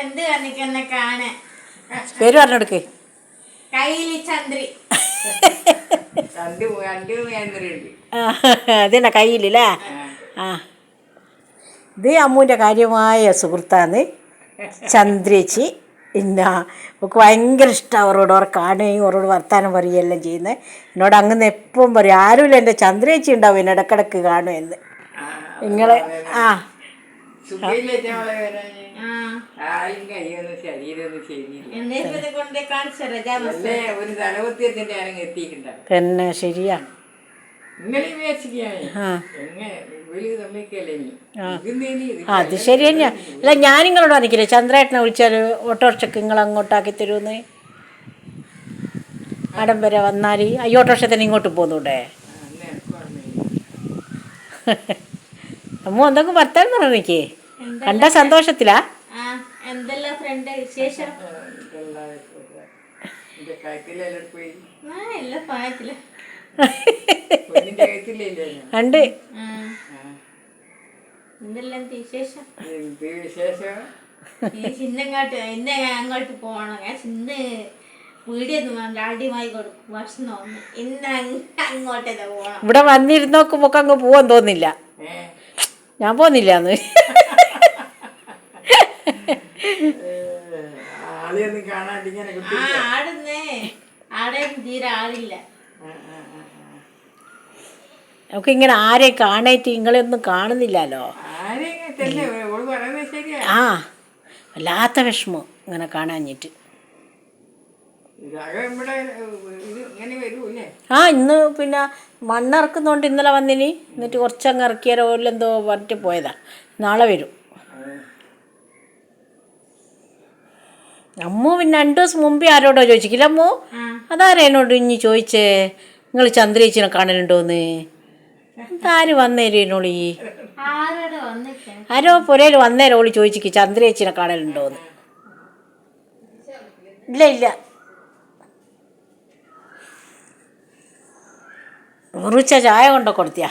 എന്ത് കണ്ണിക്കെന്നെ കാണാൻ പേര് പറഞ്ഞെടുക്ക്. കയ്യില് ചന്ദ്രി. അതന്നെ കയ്യിലല്ലേ. ആ ഇത് അമ്മൂൻ്റെ കാര്യമായ സുഹൃത്താണ് ചന്ദ്രേച്ചി. പിന്നെ നമുക്ക് ഭയങ്കര ഇഷ്ടമാണ് അവരോട്. അവർ കാണുകയും അവരോട് വർത്താനം പറയുകയെല്ലാം ചെയ്യുന്നത്. എന്നോട് അങ്ങനെ എപ്പം പറയും, ആരുമില്ല എൻ്റെ ചന്ദ്രേച്ചി ഉണ്ടാവും എന്നെ ഇടക്കിടക്ക് കാണുമെന്ന്. നിങ്ങൾ ആ തന്നെ ശരിയാ. അത് ശരി തന്നെയാ. അല്ല ഞാൻ നിങ്ങളോട് പറഞ്ഞില്ലേ ചന്ദ്രേട്ടനെ വിളിച്ചാൽ ഓട്ടോറിക്ഷക്ക് നിങ്ങൾ അങ്ങോട്ടാക്കി തരുമെന്ന്. അടം വരെ വന്നാൽ ഈ ഓട്ടോറിക്ഷ തന്നെ ഇങ്ങോട്ട് പോന്നൂടെ? അമ്മ എന്തൊക്കെ വർത്താനം പറഞ്ഞു എനിക്ക് കണ്ട സന്തോഷത്തിലാ. എന്തെല്ലാം ഫ്രണ്ട് വിശേഷം? ഉണ്ട്. എന്തെല്ലാം വിശേഷം? ചിന്നങ്ങോട്ട് എന്നെ അങ്ങോട്ട് പോകണം. ഞാൻ ചിന്ന വീടിയൊന്നും വേണ്ട, അടിമായി കൊടുക്കും ഭക്ഷണം. ഇന്ന് അങ്ങോട്ടേക്ക് പോകണം. ഇവിടെ വന്നിരുന്ന് നോക്കുമ്പോ അങ്ങ് പോവാൻ തോന്നില്ല. ഞാൻ പോന്നില്ല അന്ന്. ആടെ തീരെ ആളില്ല. നമുക്ക് ഇങ്ങനെ ആരെയും കാണായിട്ട് നിങ്ങളെയൊന്നും കാണുന്നില്ലല്ലോ. ആ വല്ലാത്ത വിഷമം ഇങ്ങനെ കാണാഞ്ഞിട്ട്. ആ ഇന്ന് പിന്നെ മണ്ണിറക്കുന്നോണ്ട് ഇന്നലെ വന്നിനി. എന്നിട്ട് കുറച്ചങ്ങ് ഇറക്കിയാലോ എന്തോ പറഞ്ഞിട്ട് പോയതാ. നാളെ വരും. അമ്മു പിന്നെ 2 ദിവസം മുമ്പേ ആരോടോ ചോദിച്ചില്ല അമ്മു. അതാരാ എന്നോട് ഇനി ചോദിച്ചേ നിങ്ങൾ ചന്ദ്രേച്ചിനെ കാണലുണ്ടോന്ന്? ആര് വന്നേരോളി? ആരോ പുരയിൽ വന്നേരോളി ചോദിച്ചിക്ക് ചന്ദ്രേച്ചിനെ കാണലുണ്ടോന്ന്. ഇല്ല ഇല്ല. മുറിച്ച ചായ കൊണ്ടോ കൊടുത്തിയാ.